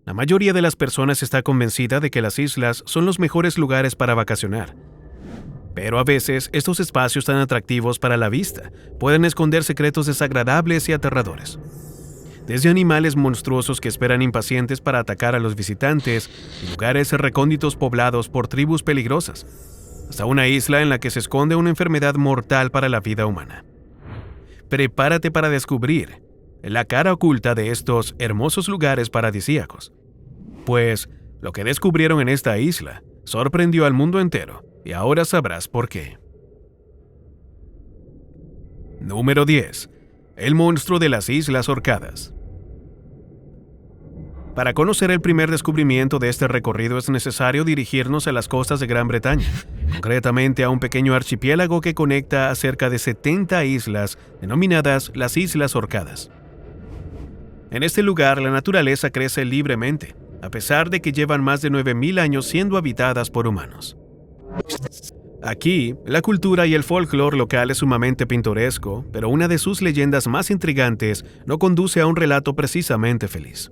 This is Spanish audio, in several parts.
La mayoría de las personas está convencida de que las islas son los mejores lugares para vacacionar. Pero a veces, estos espacios tan atractivos para la vista pueden esconder secretos desagradables y aterradores. Desde animales monstruosos que esperan impacientes para atacar a los visitantes y lugares recónditos poblados por tribus peligrosas, hasta una isla en la que se esconde una enfermedad mortal para la vida humana. Prepárate para descubrir la cara oculta de estos hermosos lugares paradisíacos, pues lo que descubrieron en esta isla sorprendió al mundo entero y ahora sabrás por qué. Número 10. El monstruo de las Islas Orcadas. Para conocer el primer descubrimiento de este recorrido es necesario dirigirnos a las costas de Gran Bretaña, concretamente a un pequeño archipiélago que conecta a cerca de 70 islas denominadas las Islas Orcadas. En este lugar la naturaleza crece libremente, a pesar de que llevan más de 9.000 años siendo habitadas por humanos. Aquí, la cultura y el folclore local es sumamente pintoresco, pero una de sus leyendas más intrigantes no conduce a un relato precisamente feliz.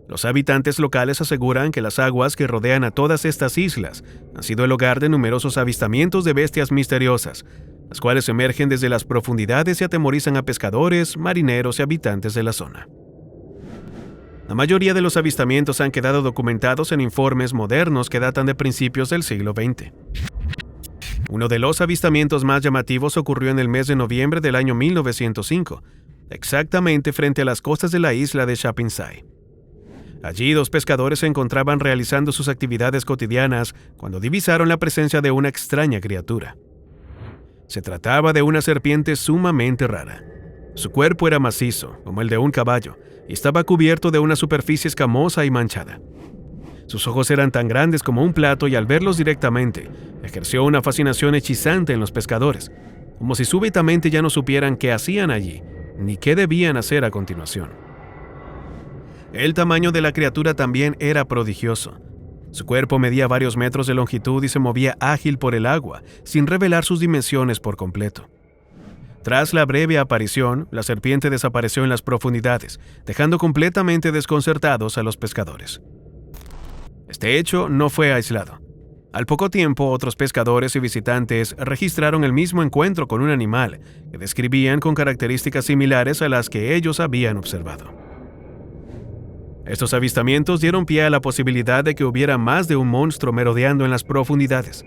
Los habitantes locales aseguran que las aguas que rodean a todas estas islas han sido el hogar de numerosos avistamientos de bestias misteriosas, las cuales emergen desde las profundidades y atemorizan a pescadores, marineros y habitantes de la zona. La mayoría de los avistamientos han quedado documentados en informes modernos que datan de principios del siglo XX. Uno de los avistamientos más llamativos ocurrió en el mes de noviembre del año 1905, exactamente frente a las costas de la isla de Shappinsay. Allí 2 pescadores se encontraban realizando sus actividades cotidianas cuando divisaron la presencia de una extraña criatura. Se trataba de una serpiente sumamente rara. Su cuerpo era macizo, como el de un caballo, y estaba cubierto de una superficie escamosa y manchada. Sus ojos eran tan grandes como un plato y al verlos directamente, ejerció una fascinación hechizante en los pescadores, como si súbitamente ya no supieran qué hacían allí, ni qué debían hacer a continuación. El tamaño de la criatura también era prodigioso. Su cuerpo medía varios metros de longitud y se movía ágil por el agua, sin revelar sus dimensiones por completo. Tras la breve aparición, la serpiente desapareció en las profundidades, dejando completamente desconcertados a los pescadores. Este hecho no fue aislado. Al poco tiempo, otros pescadores y visitantes registraron el mismo encuentro con un animal que describían con características similares a las que ellos habían observado. Estos avistamientos dieron pie a la posibilidad de que hubiera más de un monstruo merodeando en las profundidades.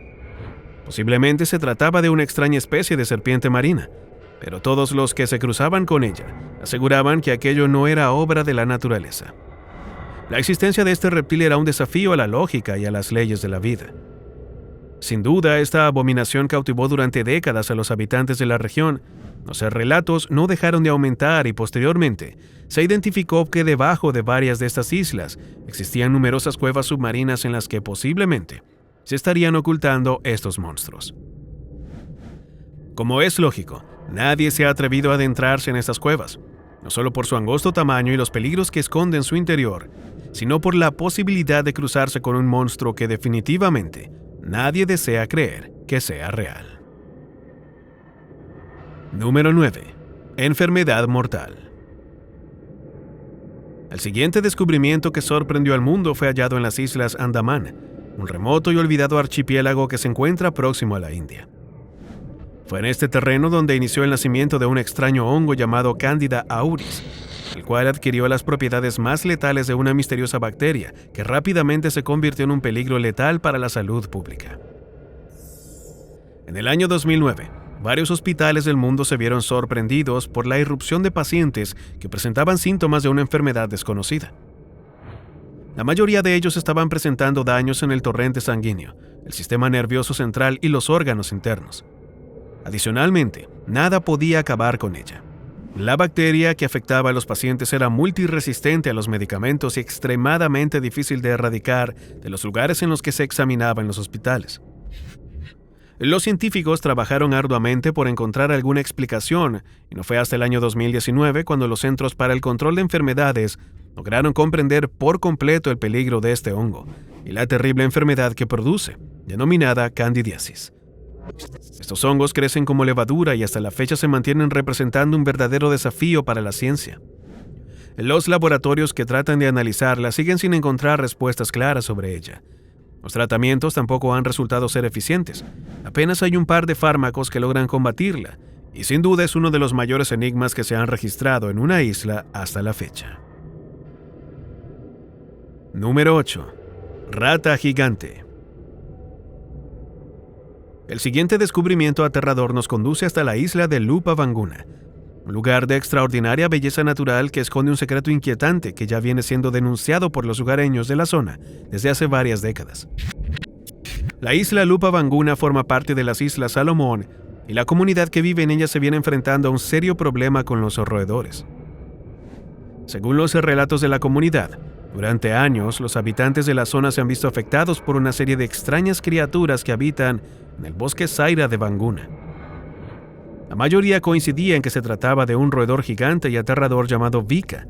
Posiblemente se trataba de una extraña especie de serpiente marina, pero todos los que se cruzaban con ella aseguraban que aquello no era obra de la naturaleza. La existencia de este reptil era un desafío a la lógica y a las leyes de la vida. Sin duda, esta abominación cautivó durante décadas a los habitantes de la región. Los relatos no dejaron de aumentar y posteriormente se identificó que debajo de varias de estas islas existían numerosas cuevas submarinas en las que posiblemente se estarían ocultando estos monstruos. Como es lógico, nadie se ha atrevido a adentrarse en estas cuevas, no solo por su angosto tamaño y los peligros que esconde en su interior, sino por la posibilidad de cruzarse con un monstruo que definitivamente nadie desea creer que sea real. Número 9. Enfermedad mortal. El siguiente descubrimiento que sorprendió al mundo fue hallado en las Islas Andamán, un remoto y olvidado archipiélago que se encuentra próximo a la India. Fue en este terreno donde inició el nacimiento de un extraño hongo llamado Candida auris, el cual adquirió las propiedades más letales de una misteriosa bacteria que rápidamente se convirtió en un peligro letal para la salud pública. En el año 2009, varios hospitales del mundo se vieron sorprendidos por la irrupción de pacientes que presentaban síntomas de una enfermedad desconocida. La mayoría de ellos estaban presentando daños en el torrente sanguíneo, el sistema nervioso central y los órganos internos. Adicionalmente, nada podía acabar con ella. La bacteria que afectaba a los pacientes era multiresistente a los medicamentos y extremadamente difícil de erradicar de los lugares en los que se examinaba en los hospitales. Los científicos trabajaron arduamente por encontrar alguna explicación, y no fue hasta el año 2019 cuando los Centros para el Control de Enfermedades lograron comprender por completo el peligro de este hongo y la terrible enfermedad que produce, denominada candidiasis. Estos hongos crecen como levadura y hasta la fecha se mantienen representando un verdadero desafío para la ciencia. Los laboratorios que tratan de analizarla siguen sin encontrar respuestas claras sobre ella. Los tratamientos tampoco han resultado ser eficientes. Apenas hay un par de fármacos que logran combatirla, y sin duda es uno de los mayores enigmas que se han registrado en una isla hasta la fecha. Número 8. Rata gigante. El siguiente descubrimiento aterrador nos conduce hasta la isla de Lupa Vanguna, un lugar de extraordinaria belleza natural que esconde un secreto inquietante que ya viene siendo denunciado por los lugareños de la zona desde hace varias décadas. La isla Lupa Vanguna forma parte de las Islas Salomón y la comunidad que vive en ella se viene enfrentando a un serio problema con los roedores. Según los relatos de la comunidad, durante años los habitantes de la zona se han visto afectados por una serie de extrañas criaturas que habitan en el bosque Zaira de Vanguna. La mayoría coincidía en que se trataba de un roedor gigante y aterrador llamado Vika,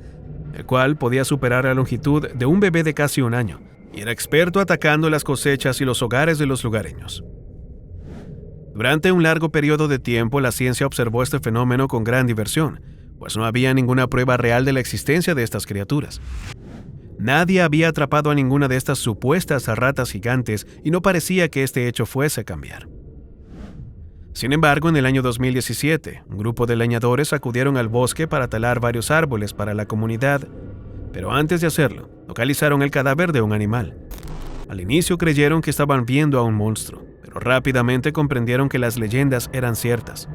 el cual podía superar la longitud de un bebé de casi un año, y era experto atacando las cosechas y los hogares de los lugareños. Durante un largo periodo de tiempo, la ciencia observó este fenómeno con gran diversión, pues no había ninguna prueba real de la existencia de estas criaturas. Nadie había atrapado a ninguna de estas supuestas ratas gigantes y no parecía que este hecho fuese a cambiar. Sin embargo, en el año 2017, un grupo de leñadores acudieron al bosque para talar varios árboles para la comunidad, pero antes de hacerlo, localizaron el cadáver de un animal. Al inicio creyeron que estaban viendo a un monstruo, pero rápidamente comprendieron que las leyendas eran ciertas.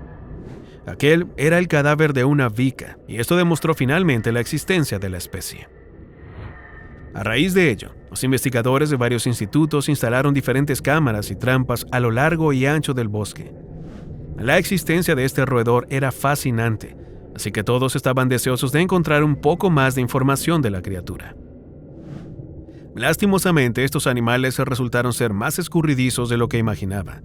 Aquel era el cadáver de una vica, y esto demostró finalmente la existencia de la especie. A raíz de ello, los investigadores de varios institutos instalaron diferentes cámaras y trampas a lo largo y ancho del bosque. La existencia de este roedor era fascinante, así que todos estaban deseosos de encontrar un poco más de información de la criatura. Lastimosamente, estos animales resultaron ser más escurridizos de lo que imaginaba.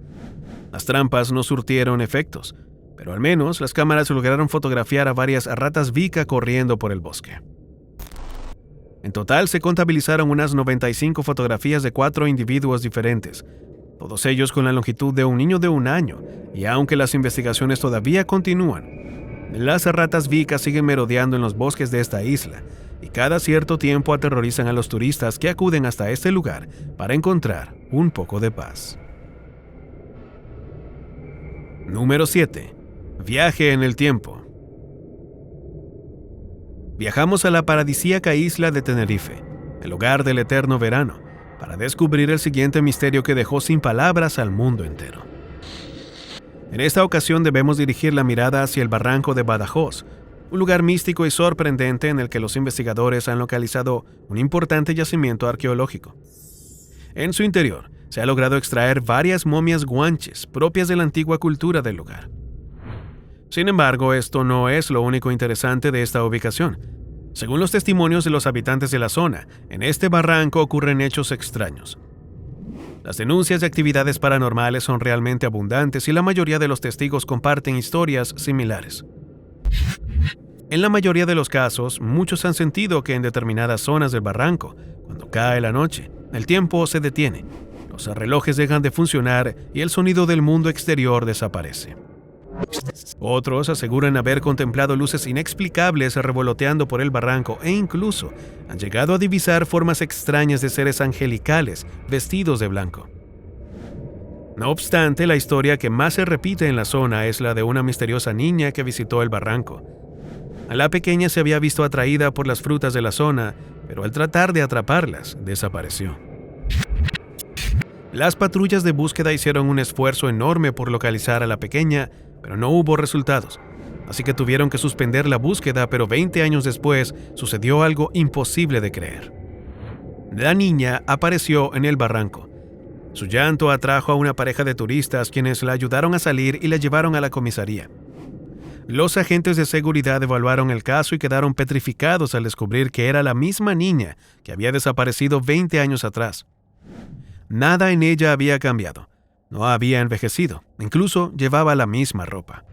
Las trampas no surtieron efectos, pero al menos las cámaras lograron fotografiar a varias ratas vica corriendo por el bosque. En total se contabilizaron unas 95 fotografías de 4 individuos diferentes, todos ellos con la longitud de un niño de un año, y aunque las investigaciones todavía continúan, las ratas vicas siguen merodeando en los bosques de esta isla, y cada cierto tiempo aterrorizan a los turistas que acuden hasta este lugar para encontrar un poco de paz. Número 7. Viaje en el tiempo. Viajamos a la paradisíaca isla de Tenerife, el hogar del eterno verano, para descubrir el siguiente misterio que dejó sin palabras al mundo entero. En esta ocasión debemos dirigir la mirada hacia el barranco de Badajoz, un lugar místico y sorprendente en el que los investigadores han localizado un importante yacimiento arqueológico. En su interior se ha logrado extraer varias momias guanches propias de la antigua cultura del lugar. Sin embargo, esto no es lo único interesante de esta ubicación. Según los testimonios de los habitantes de la zona, en este barranco ocurren hechos extraños. Las denuncias de actividades paranormales son realmente abundantes y la mayoría de los testigos comparten historias similares. En la mayoría de los casos, muchos han sentido que en determinadas zonas del barranco, cuando cae la noche, el tiempo se detiene, los relojes dejan de funcionar y el sonido del mundo exterior desaparece. Otros aseguran haber contemplado luces inexplicables revoloteando por el barranco e incluso han llegado a divisar formas extrañas de seres angelicales vestidos de blanco. No obstante, la historia que más se repite en la zona es la de una misteriosa niña que visitó el barranco. La pequeña se había visto atraída por las frutas de la zona, pero al tratar de atraparlas, desapareció. Las patrullas de búsqueda hicieron un esfuerzo enorme por localizar a la pequeña, pero no hubo resultados, así que tuvieron que suspender la búsqueda, pero 20 años después sucedió algo imposible de creer. La niña apareció en el barranco. Su llanto atrajo a una pareja de turistas quienes la ayudaron a salir y la llevaron a la comisaría. Los agentes de seguridad evaluaron el caso y quedaron petrificados al descubrir que era la misma niña que había desaparecido 20 años atrás. Nada en ella había cambiado. No había envejecido, incluso llevaba la misma ropa.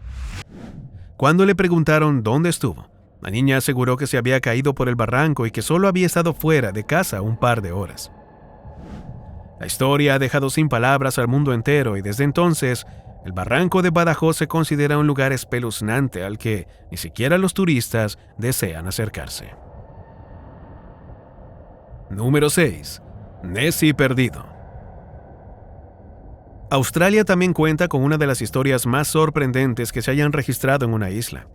Cuando le preguntaron dónde estuvo, la niña aseguró que se había caído por el barranco y que solo había estado fuera de casa un par de horas. La historia ha dejado sin palabras al mundo entero y desde entonces, el barranco de Badajoz se considera un lugar espeluznante al que ni siquiera los turistas desean acercarse. Número 6. Nessie perdido. Australia también cuenta con una de las historias más sorprendentes que se hayan registrado en una isla.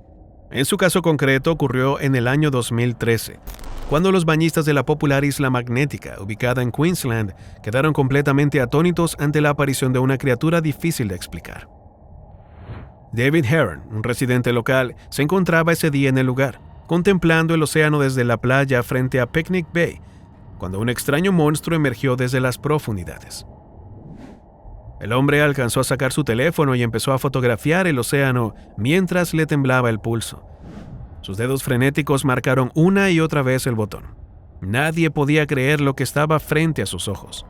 En su caso concreto ocurrió en el año 2013, cuando los bañistas de la popular isla magnética, ubicada en Queensland, quedaron completamente atónitos ante la aparición de una criatura difícil de explicar. David Hearn, un residente local, se encontraba ese día en el lugar, contemplando el océano desde la playa frente a Picnic Bay, cuando un extraño monstruo emergió desde las profundidades. El hombre alcanzó a sacar su teléfono y empezó a fotografiar el océano mientras le temblaba el pulso. Sus dedos frenéticos marcaron una y otra vez el botón. Nadie podía creer lo que estaba frente a sus ojos.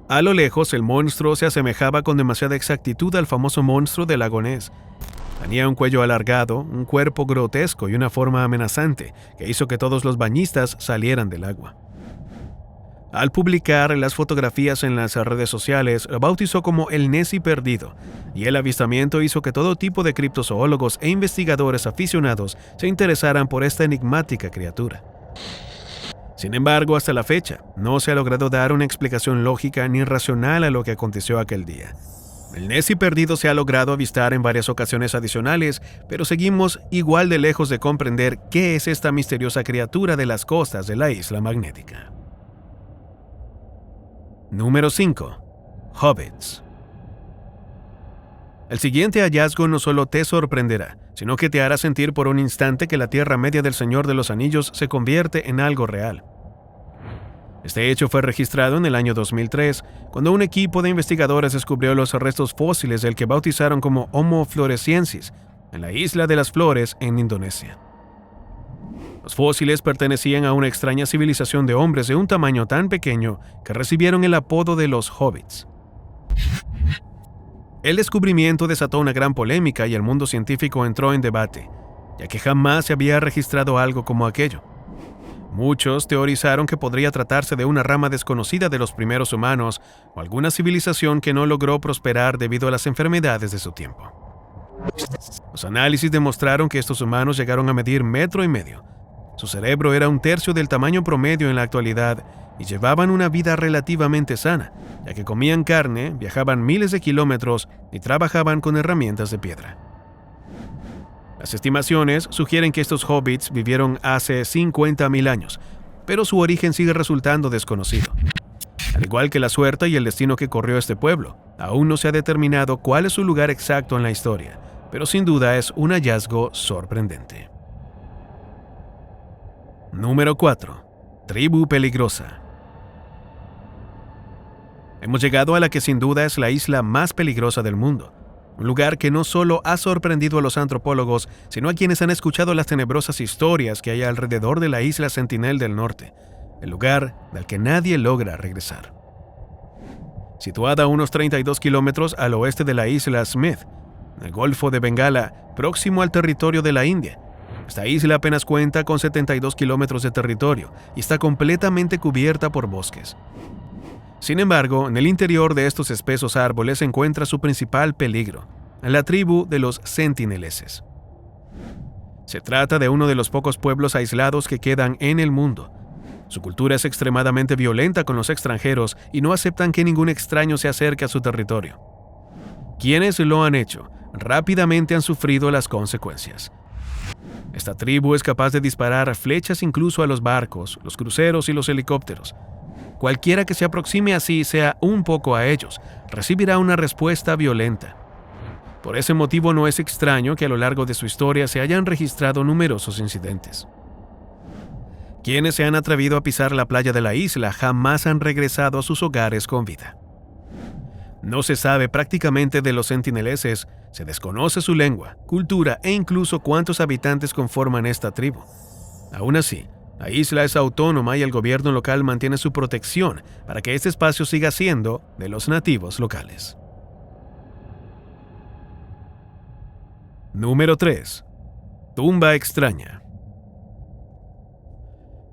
A lo lejos, el monstruo se asemejaba con demasiada exactitud al famoso monstruo del lago Ness. Tenía un cuello alargado, un cuerpo grotesco y una forma amenazante que hizo que todos los bañistas salieran del agua. Al publicar las fotografías en las redes sociales, lo bautizó como el Nessie perdido, y el avistamiento hizo que todo tipo de criptozoólogos e investigadores aficionados se interesaran por esta enigmática criatura. Sin embargo, hasta la fecha, no se ha logrado dar una explicación lógica ni racional a lo que aconteció aquel día. El Nessie perdido se ha logrado avistar en varias ocasiones adicionales, pero seguimos igual de lejos de comprender qué es esta misteriosa criatura de las costas de la isla magnética. Número 5. Hobbits. El siguiente hallazgo no solo te sorprenderá, sino que te hará sentir por un instante que la Tierra Media del Señor de los Anillos se convierte en algo real. Este hecho fue registrado en el año 2003, cuando un equipo de investigadores descubrió los restos fósiles del que bautizaron como Homo floresiensis, en la isla de las Flores, en Indonesia. Los fósiles pertenecían a una extraña civilización de hombres de un tamaño tan pequeño que recibieron el apodo de los hobbits. El descubrimiento desató una gran polémica y el mundo científico entró en debate, ya que jamás se había registrado algo como aquello. Muchos teorizaron que podría tratarse de una rama desconocida de los primeros humanos o alguna civilización que no logró prosperar debido a las enfermedades de su tiempo. Los análisis demostraron que estos humanos llegaron a medir 1,5 metros. Su cerebro era 1/3 del tamaño promedio en la actualidad y llevaban una vida relativamente sana, ya que comían carne, viajaban miles de kilómetros y trabajaban con herramientas de piedra. Las estimaciones sugieren que estos hobbits vivieron hace 50.000 años, pero su origen sigue resultando desconocido. Al igual que la suerte y el destino que corrió este pueblo, aún no se ha determinado cuál es su lugar exacto en la historia, pero sin duda es un hallazgo sorprendente. Número 4. Tribu peligrosa. Hemos llegado a la que sin duda es la isla más peligrosa del mundo, un lugar que no solo ha sorprendido a los antropólogos, sino a quienes han escuchado las tenebrosas historias que hay alrededor de la isla Sentinel del Norte, el lugar del que nadie logra regresar. Situada a unos 32 kilómetros al oeste de la isla Smith, en el Golfo de Bengala, próximo al territorio de la India, esta isla apenas cuenta con 72 kilómetros de territorio y está completamente cubierta por bosques. Sin embargo, en el interior de estos espesos árboles se encuentra su principal peligro, la tribu de los sentineleses. Se trata de uno de los pocos pueblos aislados que quedan en el mundo. Su cultura es extremadamente violenta con los extranjeros y no aceptan que ningún extraño se acerque a su territorio. Quienes lo han hecho, rápidamente han sufrido las consecuencias. Esta tribu es capaz de disparar flechas incluso a los barcos, los cruceros y los helicópteros. Cualquiera que se aproxime así sea un poco a ellos, recibirá una respuesta violenta. Por ese motivo no es extraño que a lo largo de su historia se hayan registrado numerosos incidentes. Quienes se han atrevido a pisar la playa de la isla jamás han regresado a sus hogares con vida. No se sabe prácticamente de los sentineleses, se desconoce su lengua, cultura e incluso cuántos habitantes conforman esta tribu. Aún así, la isla es autónoma y el gobierno local mantiene su protección para que este espacio siga siendo de los nativos locales. Número 3. Tumba extraña.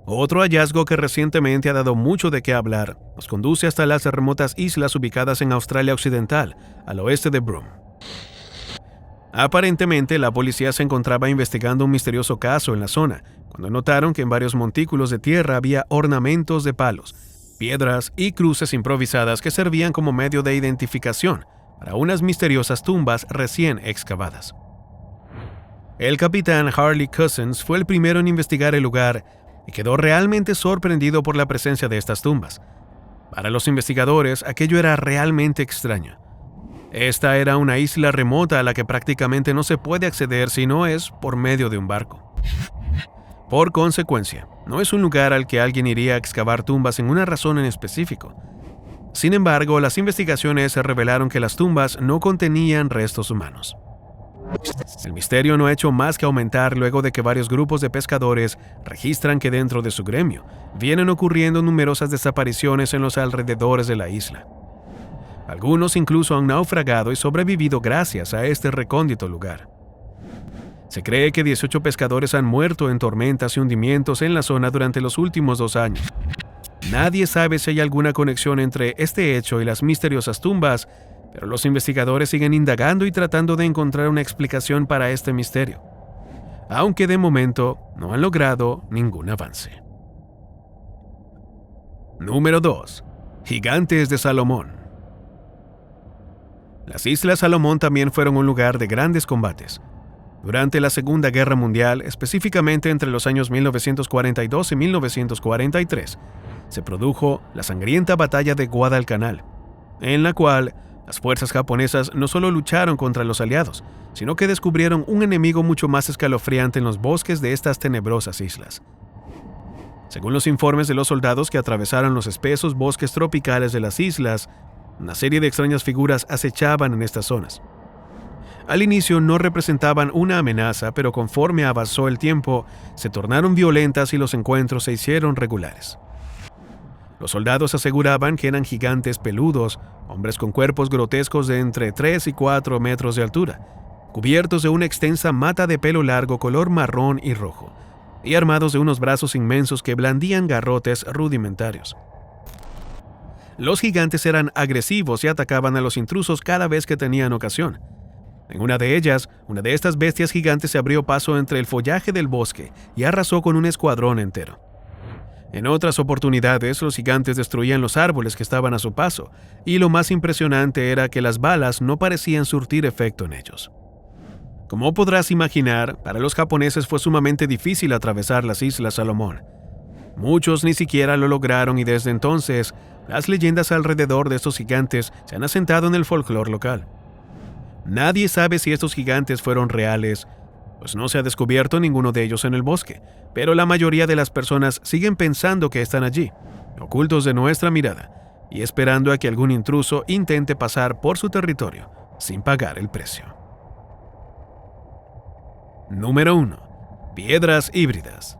Otro hallazgo que recientemente ha dado mucho de qué hablar nos conduce hasta las remotas islas ubicadas en Australia Occidental, al oeste de Broome. Aparentemente, la policía se encontraba investigando un misterioso caso en la zona, cuando notaron que en varios montículos de tierra había ornamentos de palos, piedras y cruces improvisadas que servían como medio de identificación para unas misteriosas tumbas recién excavadas. El capitán Harley Cousins fue el primero en investigar el lugar y quedó realmente sorprendido por la presencia de estas tumbas. Para los investigadores, aquello era realmente extraño. Esta era una isla remota a la que prácticamente no se puede acceder si no es por medio de un barco. Por consecuencia, no es un lugar al que alguien iría a excavar tumbas sin una razón en específico. Sin embargo, las investigaciones revelaron que las tumbas no contenían restos humanos. El misterio no ha hecho más que aumentar luego de que varios grupos de pescadores registran que dentro de su gremio vienen ocurriendo numerosas desapariciones en los alrededores de la isla. Algunos incluso han naufragado y sobrevivido gracias a este recóndito lugar. Se cree que 18 pescadores han muerto en tormentas y hundimientos en la zona durante los últimos 2 años. Nadie sabe si hay alguna conexión entre este hecho y las misteriosas tumbas, pero los investigadores siguen indagando y tratando de encontrar una explicación para este misterio, aunque de momento no han logrado ningún avance. Número 2. Gigantes de Salomón. Las Islas Salomón también fueron un lugar de grandes combates. Durante la Segunda Guerra Mundial, específicamente entre los años 1942 y 1943, se produjo la sangrienta batalla de Guadalcanal, en la cual las fuerzas japonesas no solo lucharon contra los aliados, sino que descubrieron un enemigo mucho más escalofriante en los bosques de estas tenebrosas islas. Según los informes de los soldados que atravesaron los espesos bosques tropicales de las islas, una serie de extrañas figuras acechaban en estas zonas. Al inicio no representaban una amenaza, pero conforme avanzó el tiempo, se tornaron violentas y los encuentros se hicieron regulares. Los soldados aseguraban que eran gigantes peludos, hombres con cuerpos grotescos de entre 3 y 4 metros de altura, cubiertos de una extensa mata de pelo largo color marrón y rojo, y armados de unos brazos inmensos que blandían garrotes rudimentarios. Los gigantes eran agresivos y atacaban a los intrusos cada vez que tenían ocasión. En una de ellas, una de estas bestias gigantes se abrió paso entre el follaje del bosque y arrasó con un escuadrón entero. En otras oportunidades, los gigantes destruían los árboles que estaban a su paso, y lo más impresionante era que las balas no parecían surtir efecto en ellos. Como podrás imaginar, para los japoneses fue sumamente difícil atravesar las Islas Salomón. Muchos ni siquiera lo lograron y desde entonces, las leyendas alrededor de estos gigantes se han asentado en el folclore local. Nadie sabe si estos gigantes fueron reales, pues no se ha descubierto ninguno de ellos en el bosque, pero la mayoría de las personas siguen pensando que están allí, ocultos de nuestra mirada, y esperando a que algún intruso intente pasar por su territorio sin pagar el precio. Número 1. Piedras híbridas.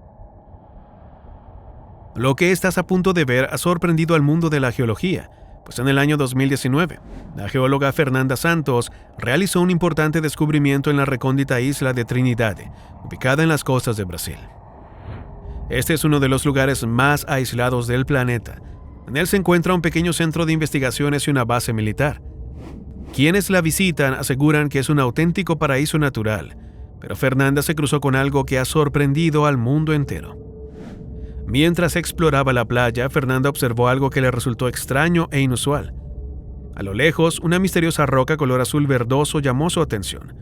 Lo que estás a punto de ver ha sorprendido al mundo de la geología, pues en el año 2019, la geóloga Fernanda Santos realizó un importante descubrimiento en la recóndita isla de Trinidade, ubicada en las costas de Brasil. Este es uno de los lugares más aislados del planeta. En él se encuentra un pequeño centro de investigaciones y una base militar. Quienes la visitan aseguran que es un auténtico paraíso natural, pero Fernanda se cruzó con algo que ha sorprendido al mundo entero. Mientras exploraba la playa, Fernanda observó algo que le resultó extraño e inusual. A lo lejos, una misteriosa roca color azul verdoso llamó su atención.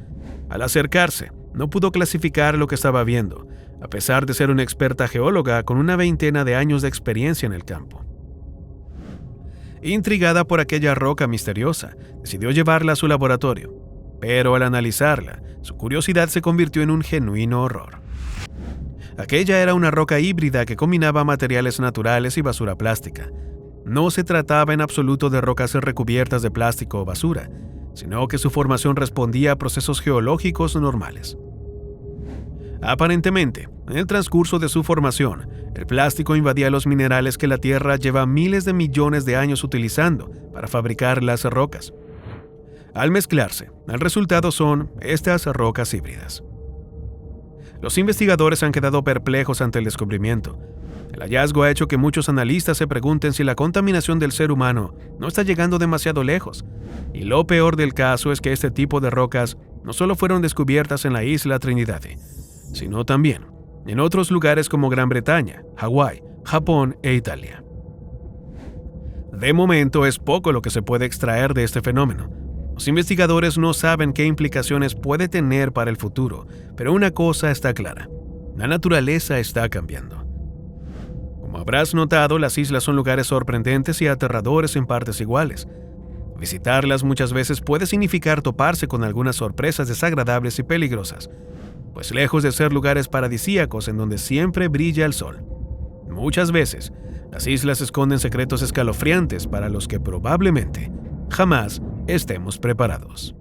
Al acercarse, no pudo clasificar lo que estaba viendo, a pesar de ser una experta geóloga con una 20 de años de experiencia en el campo. Intrigada por aquella roca misteriosa, decidió llevarla a su laboratorio, pero al analizarla, su curiosidad se convirtió en un genuino horror. Aquella era una roca híbrida que combinaba materiales naturales y basura plástica. No se trataba en absoluto de rocas recubiertas de plástico o basura, sino que su formación respondía a procesos geológicos normales. Aparentemente, en el transcurso de su formación, el plástico invadía los minerales que la Tierra lleva miles de millones de años utilizando para fabricar las rocas. Al mezclarse, el resultado son estas rocas híbridas. Los investigadores han quedado perplejos ante el descubrimiento. El hallazgo ha hecho que muchos analistas se pregunten si la contaminación del ser humano no está llegando demasiado lejos. Y lo peor del caso es que este tipo de rocas no solo fueron descubiertas en la isla Trinidad, sino también en otros lugares como Gran Bretaña, Hawái, Japón e Italia. De momento es poco lo que se puede extraer de este fenómeno. Los investigadores no saben qué implicaciones puede tener para el futuro, pero una cosa está clara: la naturaleza está cambiando. Como habrás notado, las islas son lugares sorprendentes y aterradores en partes iguales. Visitarlas muchas veces puede significar toparse con algunas sorpresas desagradables y peligrosas, pues lejos de ser lugares paradisíacos en donde siempre brilla el sol, muchas veces las islas esconden secretos escalofriantes para los que probablemente jamás estemos preparados.